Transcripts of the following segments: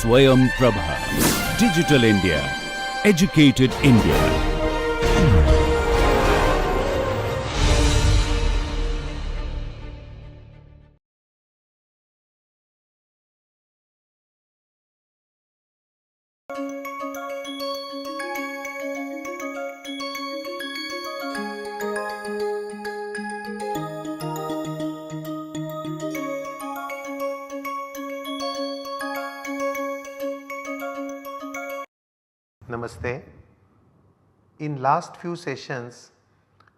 Swayam Prabha. Digital India. Educated India. Namaste. In last few sessions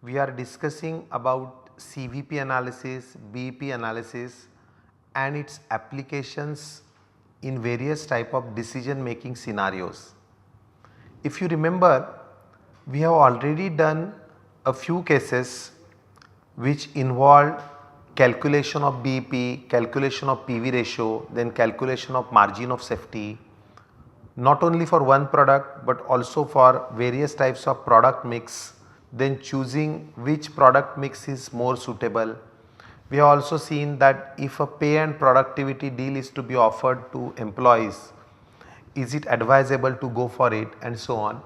we are discussing about CVP analysis, BEP analysis and its applications in various type of decision making scenarios. If you remember, we have already done a few cases which involved calculation of BEP, calculation of PV ratio, then calculation of margin of safety, not only for one product but also for various types of product mix, then choosing which product mix is more suitable. We have also seen that if a pay and productivity deal is to be offered to employees, is it advisable to go for it, and so on.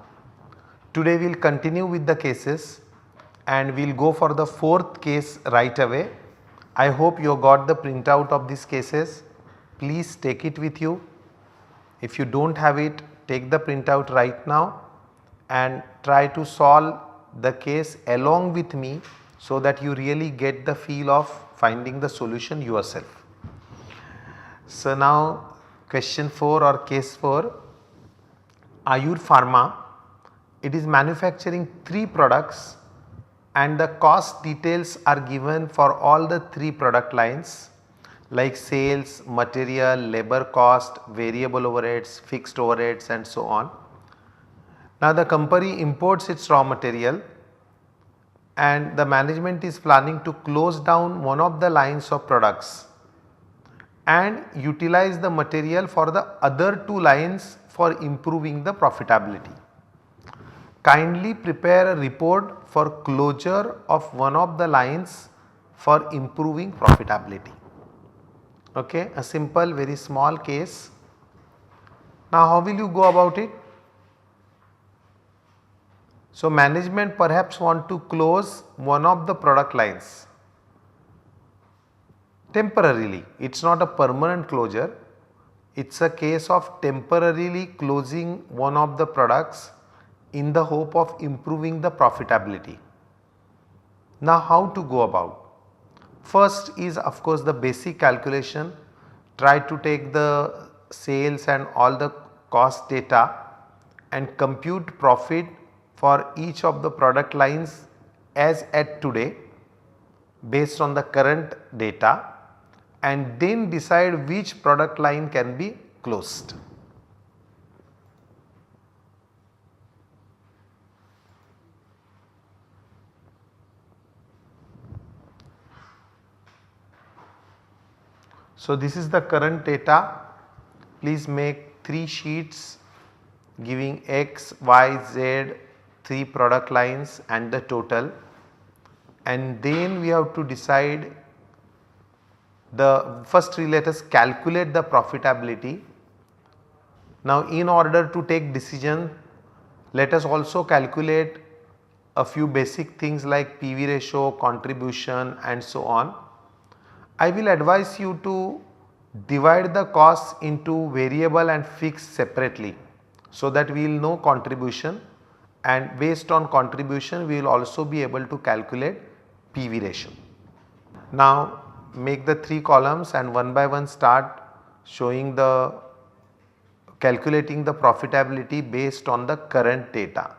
Today we will continue with the cases and we will go for the fourth case right away. I hope you got the printout of these cases. Please take it with you. If you do not have it, take the printout right now and try to solve the case along with me so that you really get the feel of finding the solution yourself. So now question 4 or case 4, Ayur Pharma, it is manufacturing 3 products and the cost details are given for all the 3 product lines like sales, material, labor cost, variable overheads, fixed overheads and so on. Now the company imports its raw material and the management is planning to close down one of the lines of products and utilize the material for the other 2 lines for improving the profitability. Kindly prepare a report for closure of one of the lines for improving profitability. Okay, a simple very small case. Now how will you go about it? So management perhaps want to close one of the product lines temporarily. It is not a permanent closure, it is a case of temporarily closing one of the products in the hope of improving the profitability. Now how to go about? First is of course the basic calculation. Try to take the sales and all the cost data and compute profit for each of the product lines as at today based on the current data, and then decide which product line can be closed. So this is the current data. Please make 3 sheets giving X, Y, Z, 3 product lines and the total, and then we have to decide the first. Let us calculate the profitability. Now in order to take decision, let us also calculate a few basic things like PV ratio, contribution and so on. I will advise you to divide the costs into variable and fixed separately so that we will know contribution, and based on contribution we will also be able to calculate PV ratio. Now make the 3 columns and one by one start showing the calculating the profitability based on the current data.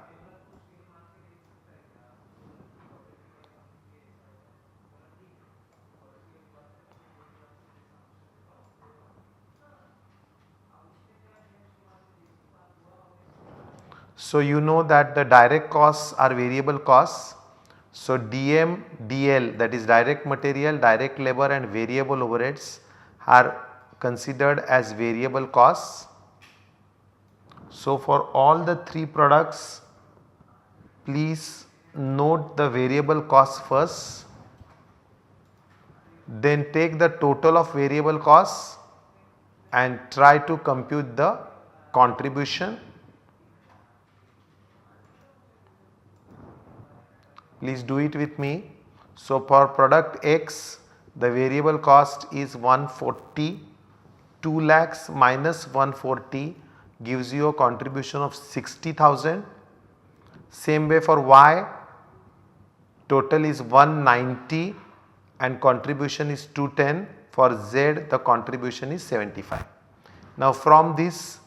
So you know that the direct costs are variable costs. So DM, DL, that is direct material, direct labor and variable overheads are considered as variable costs. So for all the 3 products, please note the variable costs first, then take the total of variable costs and try to compute the contribution. Please do it with me. So, for product X, the variable cost is 140, 2 lakhs minus 140 gives you a contribution of 60,000. Same way for Y, total is 190 and contribution is 210. For Z, the contribution is 75. Now, from this,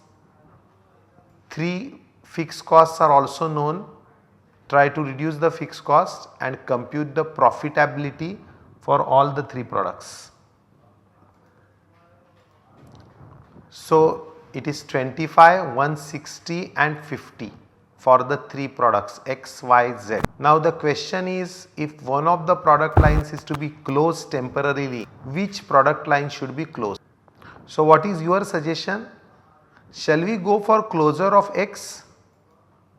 3 fixed costs are also known. Try to reduce the fixed cost and compute the profitability for all the 3 products. So, it is 25, 160 and 50 for the 3 products X, Y, Z. Now, the question is, if one of the product lines is to be closed temporarily, which product line should be closed? So, what is your suggestion? Shall we go for closure of X?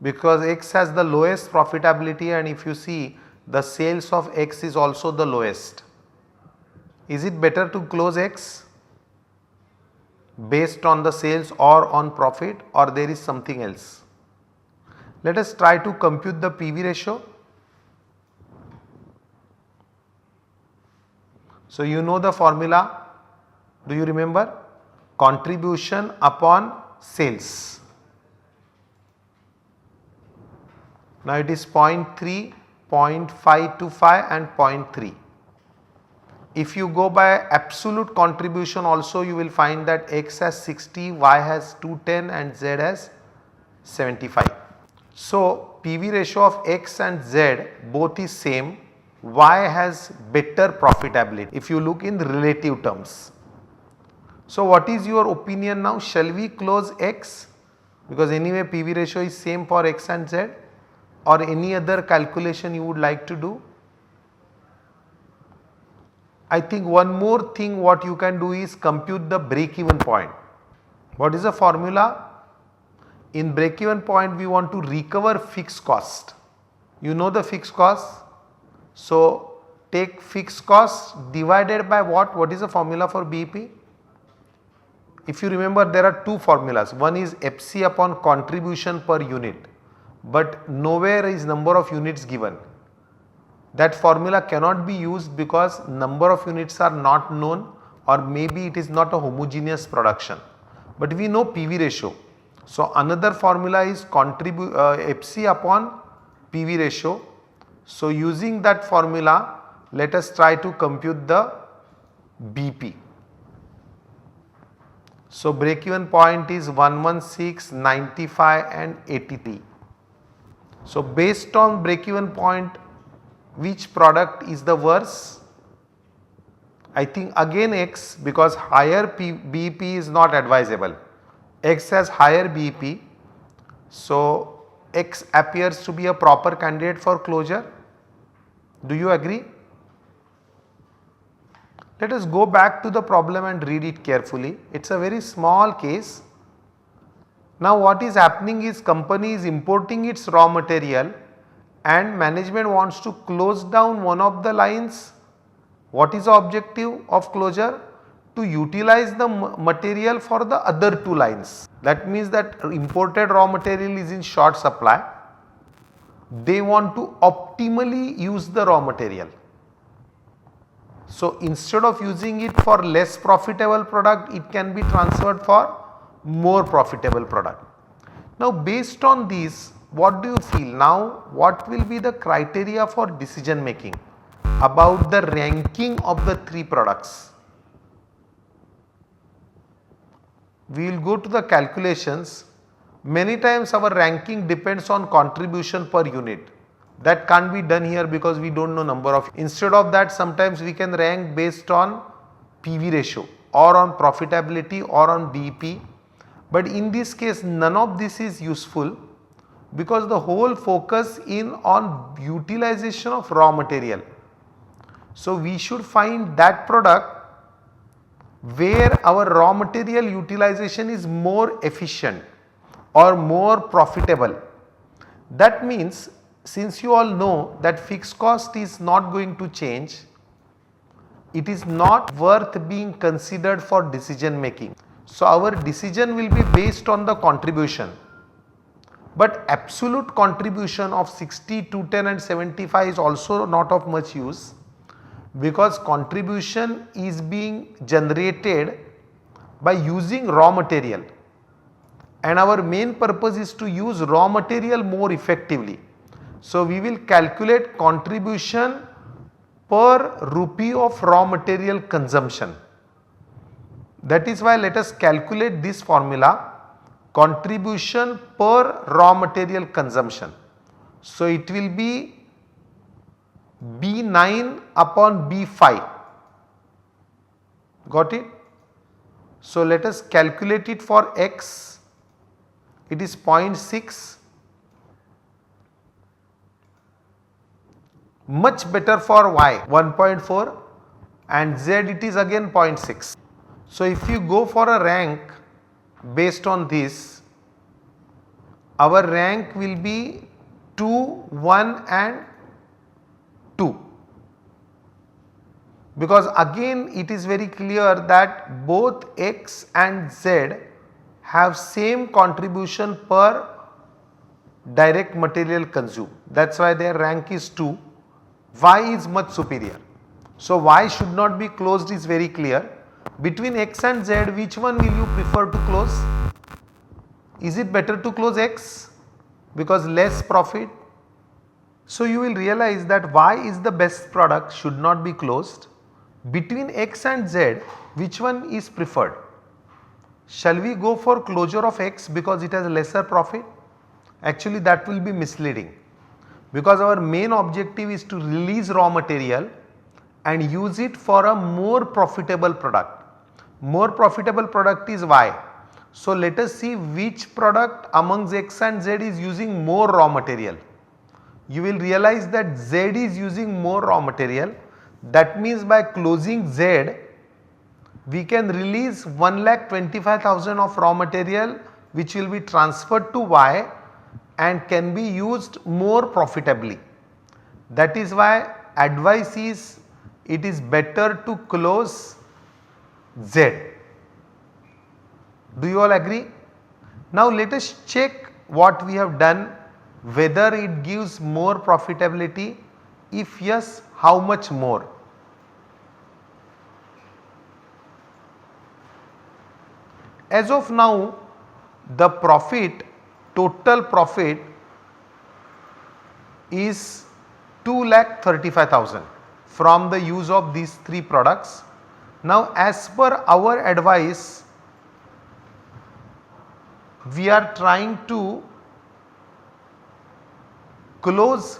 Because X has the lowest profitability, and if you see, the sales of X is also the lowest. Is it better to close X based on the sales or on profit, or there is something else? Let us try to compute the PV ratio. So, you know the formula, do you remember? Contribution upon sales. Now, it is 0.3, 0.525 and 0.3. If you go by absolute contribution also, you will find that X has 60, Y has 210 and Z has 75. So, PV ratio of X and Z both is same, Y has better profitability if you look in relative terms. So, what is your opinion now? Shall we close X? Because anyway PV ratio is same for X and Z, or any other calculation you would like to do? I think one more thing what you can do is compute the break even point. What is the formula? In break even point we want to recover fixed cost. You know the fixed cost. So, take fixed cost divided by what? What is the formula for BEP? If you remember, there are 2 formulas. One is FC upon contribution per unit, but nowhere is number of units given. That formula cannot be used because number of units are not known, or maybe it is not a homogeneous production, but we know PV ratio. So, another formula is FC upon PV ratio. So, using that formula, let us try to compute the BP. So, break even point is 116, 95 and 83. So, based on break even point, which product is the worse? I think again X, because higher BEP is not advisable. X has higher BEP. So, X appears to be a proper candidate for closure. Do you agree? Let us go back to the problem and read it carefully. It is a very small case. Now, what is happening is company is importing its raw material and management wants to close down one of the lines. What is the objective of closure? To utilize the material for the other 2 lines. That means that imported raw material is in short supply. They want to optimally use the raw material. So, instead of using it for less profitable product, it can be transferred for more profitable product. Now, based on these, what do you feel? Now, what will be the criteria for decision making about the ranking of the 3 products? We will go to the calculations. Many times our ranking depends on contribution per unit. That can't be done here because we do not know number of. Instead of that, sometimes we can rank based on PV ratio or on profitability or on BEP. But in this case, none of this is useful because the whole focus in on utilization of raw material. So, we should find that product where our raw material utilization is more efficient or more profitable. That means, since you all know that fixed cost is not going to change, it is not worth being considered for decision making. So our decision will be based on the contribution, but absolute contribution of 60, 210 and 75 is also not of much use, because contribution is being generated by using raw material, and our main purpose is to use raw material more effectively. So we will calculate contribution per rupee of raw material consumption. That is why let us calculate this formula, contribution per raw material consumption. So it will be B9 upon B5. Got it? So let us calculate it for X. It is 0.6. Much better for Y, 1.4, and Z it is again 0.6. So if you go for a rank based on this, our rank will be 2, 1 and 2, because again it is very clear that both X and Z have same contribution per direct material consumed. That is why their rank is 2. Y is much superior. So Y should not be closed is very clear. Between X and Z, which one will you prefer to close? Is it better to close X because less profit? So you will realize that Y is the best product, should not be closed. Between X and Z, which one is preferred? Shall we go for closure of X because it has lesser profit? Actually that will be misleading, because our main objective is to release raw material and use it for a more profitable product. More profitable product is Y. So let us see which product amongst X and Z is using more raw material. You will realize that Z is using more raw material. That means by closing Z, we can release 1,25,000 of raw material which will be transferred to Y and can be used more profitably. That is why advice is, it is better to close Z. Do you all agree? Now let us check what we have done, whether it gives more profitability. If yes, how much more? As of now, the profit, total profit is 2,35,000 from the use of these 3 products. Now as per our advice, we are trying to close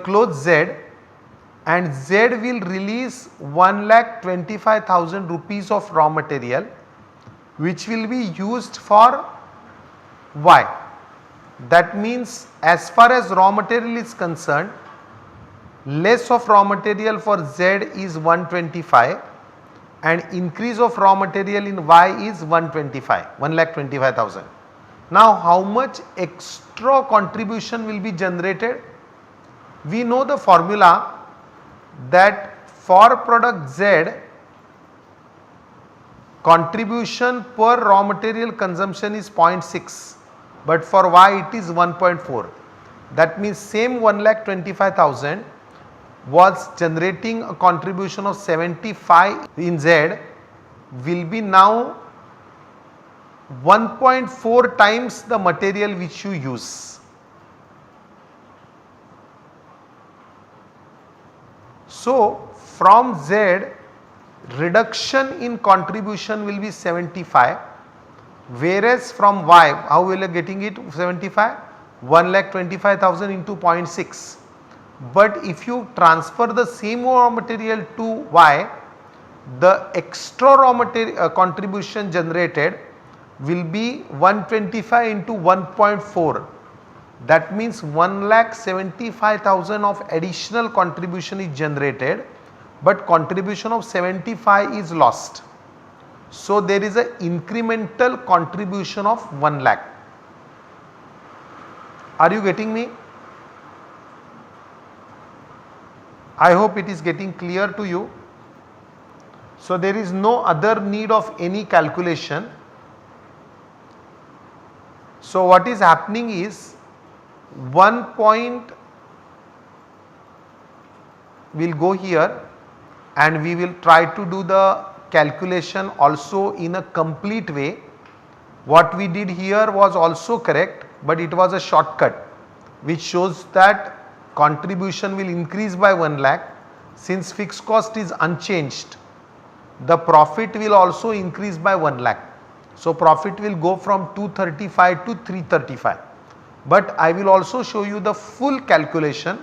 close Z, and Z will release 1,25,000 rupees of raw material which will be used for Y. That means as far as raw material is concerned, less of raw material for Z is 125 and increase of raw material in Y is 1,25,000. Now how much extra contribution will be generated? We know the formula that for product Z, contribution per raw material consumption is 0.6, but for Y it is 1.4. That means same 1,25,000 was generating a contribution of 75 in Z, will be now 1.4 times the material which you use. So from Z, reduction in contribution will be 75, whereas from Y, how will you getting it 75? 1,25,000 into 0.6. But if you transfer the same raw material to Y, the extra raw material contribution generated will be 125 into 1.4. That means 1,75,000 of additional contribution is generated, but contribution of 75 is lost. So there is an incremental contribution of 1 lakh. Are you getting me? I hope it is getting clear to you. So there is no other need of any calculation. So what is happening is 1 point will go here and we will try to do the calculation also in a complete way. What we did here was also correct, but it was a shortcut which shows that contribution will increase by 1 lakh. Since fixed cost is unchanged, the profit will also increase by 1 lakh. So profit will go from 235 to 335. But I will also show you the full calculation.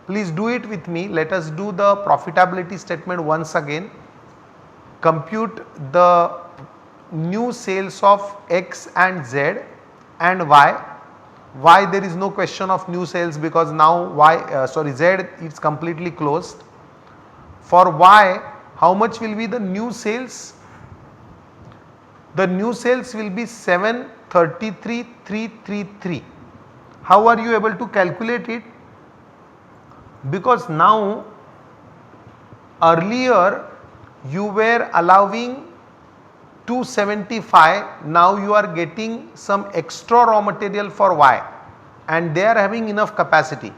Please do it with me. Let us do the profitability statement once again. Compute the new sales of X and Z and Y. Y there is no question of new sales because now Z is completely closed. For Y, how much will be the new sales? The new sales will be 733,333. How are you able to calculate it? Because now earlier you were allowing 275, now you are getting some extra raw material for Y and they are having enough capacity.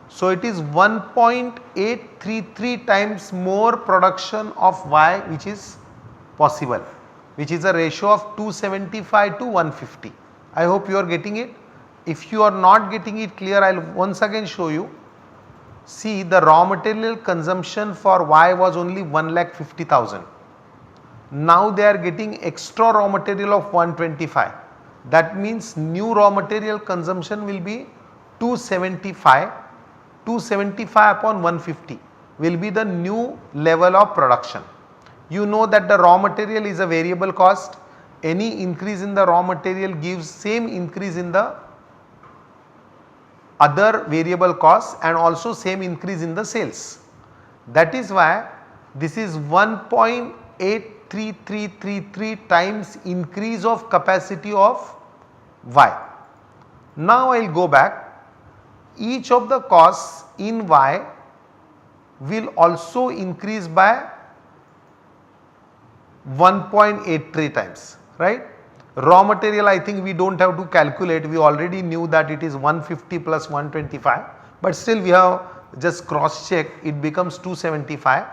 So it is 1.833 times more production of Y which is possible, which is a ratio of 275 to 150. I hope you are getting it. If you are not getting it clear, I will once again show you. See, the raw material consumption for Y was only 1,50,000. Now they are getting extra raw material of 125. That means new raw material consumption will be 275. 275 upon 150 will be the new level of production. You know that the raw material is a variable cost. Any increase in the raw material gives same increase in the other variable costs and also same increase in the sales. That is why this is 1.83333 times increase of capacity of Y. Now I will go back. Each of the costs in Y will also increase by 1.83 times, right. Raw material I think we do not have to calculate, we already knew that it is 150 plus 125, but still we have just cross check, it becomes 275.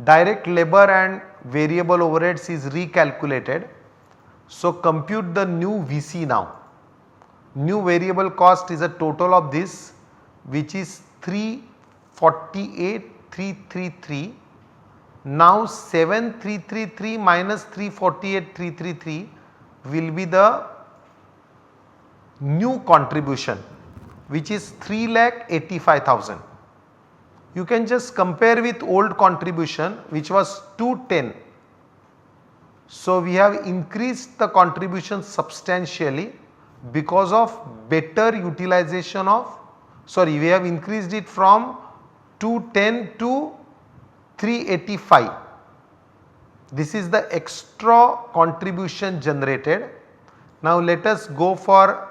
Direct labor and variable overheads is recalculated. So compute the new VC now. New variable cost is a total of this which is 348,333. Now 7,333 minus 348,333 will be the new contribution which is 3,85,000. You can just compare with old contribution which was 210. So we have increased the contribution substantially because of better utilization of, we have increased it from 210 to 385. This is the extra contribution generated. Now let us go for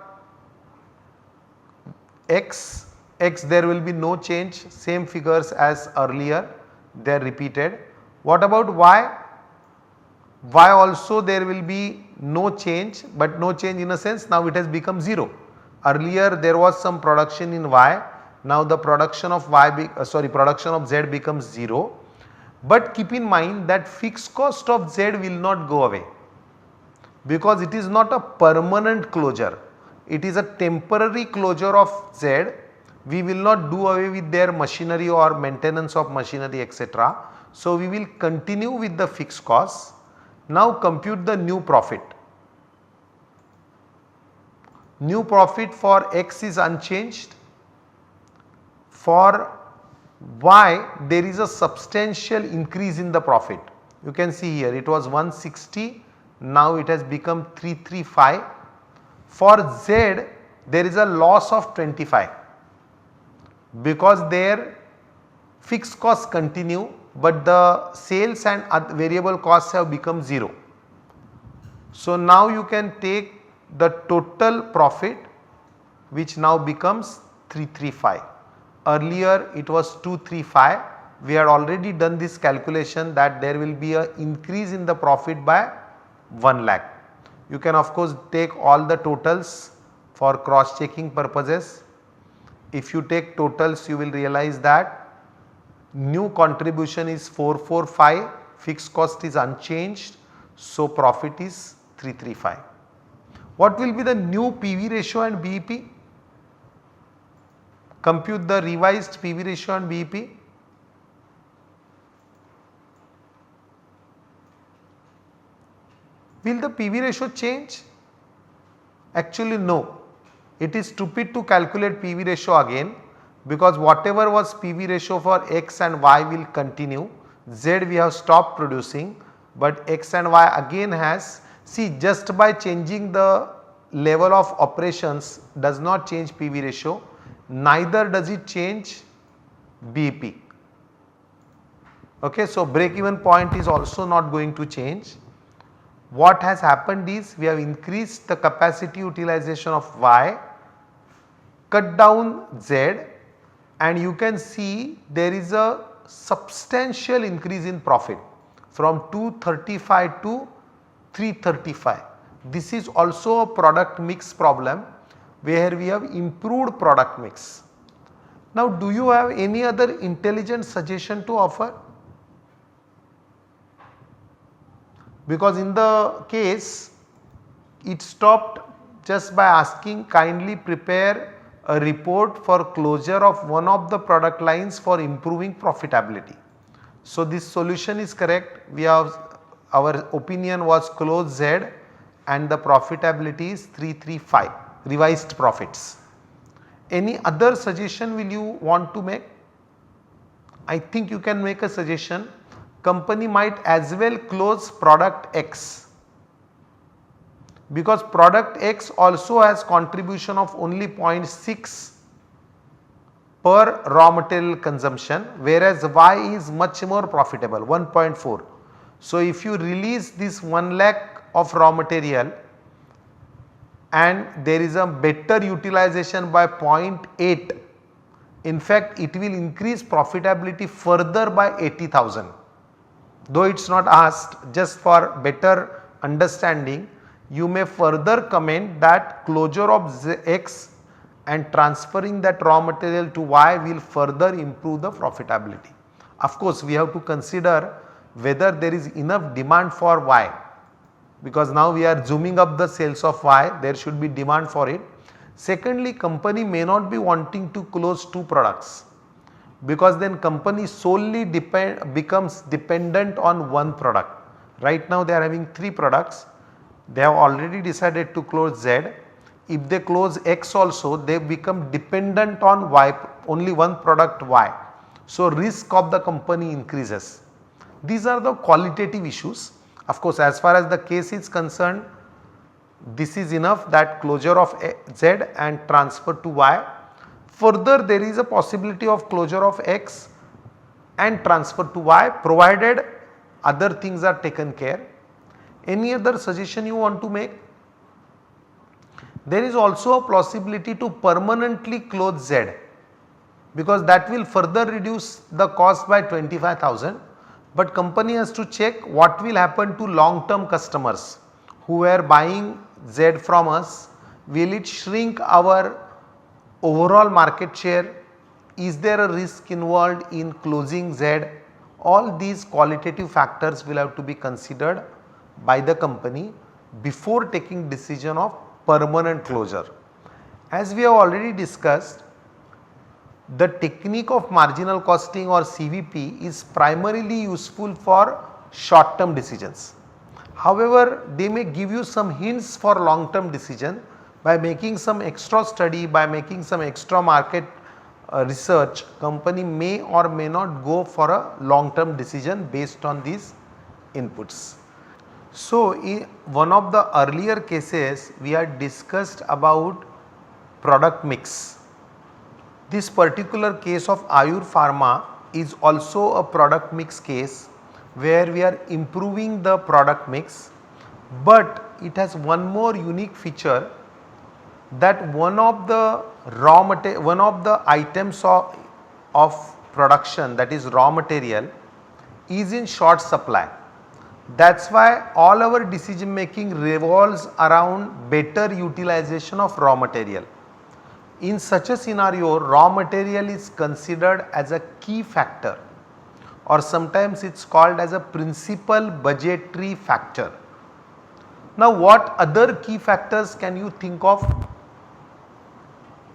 X. X there will be no change, same figures as earlier, they are repeated. What about Y? Y also there will be no change, but no change in a sense now it has become 0. Earlier there was some production in Y, now the production of production of Z becomes 0. But keep in mind that fixed cost of Z will not go away because it is not a permanent closure, it is a temporary closure of Z. We will not do away with their machinery or maintenance of machinery etc. So we will continue with the fixed costs. Now compute the new profit. New profit for X is unchanged. For Y there is a substantial increase in the profit. You can see here it was 160, now it has become 335. For Z there is a loss of 25 because their fixed costs continue but the sales and variable costs have become 0. So now you can take the total profit which now becomes 335. Earlier it was 235 we had already done this calculation that there will be a increase in the profit by 1 lakh. You can of course take all the totals for cross checking purposes. If you take totals, you will realize that new contribution is 445, fixed cost is unchanged, so profit is 335. What will be the new PV ratio and BEP? Compute the revised PV ratio and BEP. Will the PV ratio change? Actually no. It is stupid to calculate PV ratio again, because whatever was PV ratio for X and Y will continue. Z we have stopped producing, but X and Y again has, see, just by changing the level of operations does not change PV ratio, neither does it change BEP. Okay, so break even point is also not going to change. What has happened is we have increased the capacity utilization of Y, cut down Z, and you can see there is a substantial increase in profit from 235 to 335. This is also a product mix problem where we have improved product mix. Now do you have any other intelligent suggestion to offer? Because in the case it stopped just by asking kindly prepare a report for closure of one of the product lines for improving profitability. So this solution is correct. We have, our opinion was close Z and the profitability is 335 revised profits. Any other suggestion will you want to make? I think you can make a suggestion. Company might as well close product X, because product X also has contribution of only 0.6 per raw material consumption, whereas Y is much more profitable, 1.4. So if you release this 1 lakh of raw material and there is a better utilization by 0.8, in fact it will increase profitability further by 80,000. Though it is not asked, just for better understanding, you may further comment that closure of X and transferring that raw material to Y will further improve the profitability. Of course, we have to consider whether there is enough demand for Y, because now we are zooming up the sales of Y, there should be demand for it. Secondly, company may not be wanting to close two products, because then company solely becomes dependent on one product. Right now they are having 3 products, they have already decided to close Z. If they close X also, they become dependent on Y, only one product Y. So risk of the company increases. These are the qualitative issues. Of course, as far as the case is concerned, this is enough, that closure of Z and transfer to Y. Further, there is a possibility of closure of X and transfer to Y, provided other things are taken care. Any other suggestion you want to make? There is also a possibility to permanently close Z, because that will further reduce the cost by 25,000, but company has to check what will happen to long term customers who were buying Z from us. Will it shrink our overall market share? Is there a risk involved in closing Z? All these qualitative factors will have to be considered by the company before taking decision of permanent closure. As we have already discussed, the technique of marginal costing or CVP is primarily useful for short term decisions. However, they may give you some hints for long term decision by making some extra study, by making some extra market research. Company may or may not go for a long term decision based on these inputs. So, in one of the earlier cases we had discussed about product mix. This particular case of Ayur Pharma is also a product mix case where we are improving the product mix, but it has one more unique feature, that one of the items of production, that is raw material, is in short supply. That is why all our decision making revolves around better utilization of raw material. In such a scenario, raw material is considered as a key factor, or sometimes it is called as a principal budgetary factor. Now, what other key factors can you think of?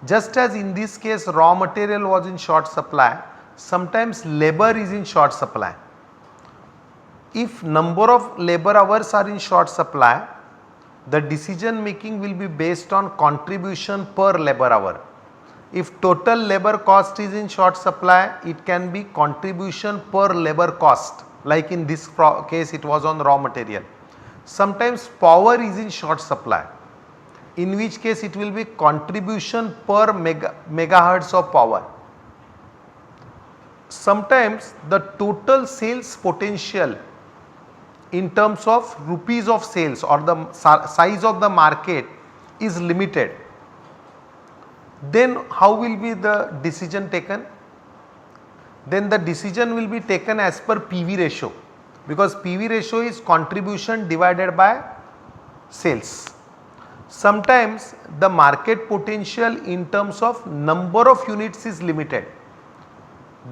Just as in this case raw material was in short supply, sometimes labor is in short supply. If number of labor hours are in short supply, the decision making will be based on contribution per labor hour. If total labor cost is in short supply, it can be contribution per labor cost, like in this case it was on raw material. Sometimes power is in short supply, in which case it will be contribution per megahertz of power. Sometimes the total sales potential in terms of rupees of sales or the size of the market is limited. Then how will be the decision taken? Then the decision will be taken as per PV ratio, because PV ratio is contribution divided by sales. Sometimes the market potential in terms of number of units is limited.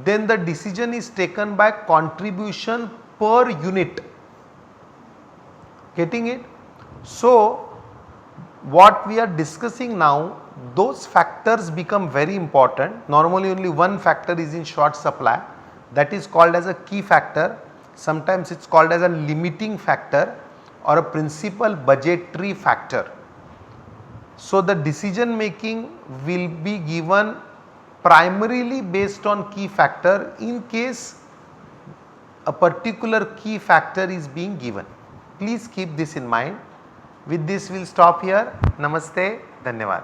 Then the decision is taken by contribution per unit. Getting it? So, what we are discussing now, those factors become very important. Normally only one factor is in short supply, that is called as a key factor. Sometimes it is called as a limiting factor or a principal budgetary factor. So, the decision making will be given primarily based on key factor in case a particular key factor is being given. Please keep this in mind. With this we will stop here. Namaste. Dhanyavad.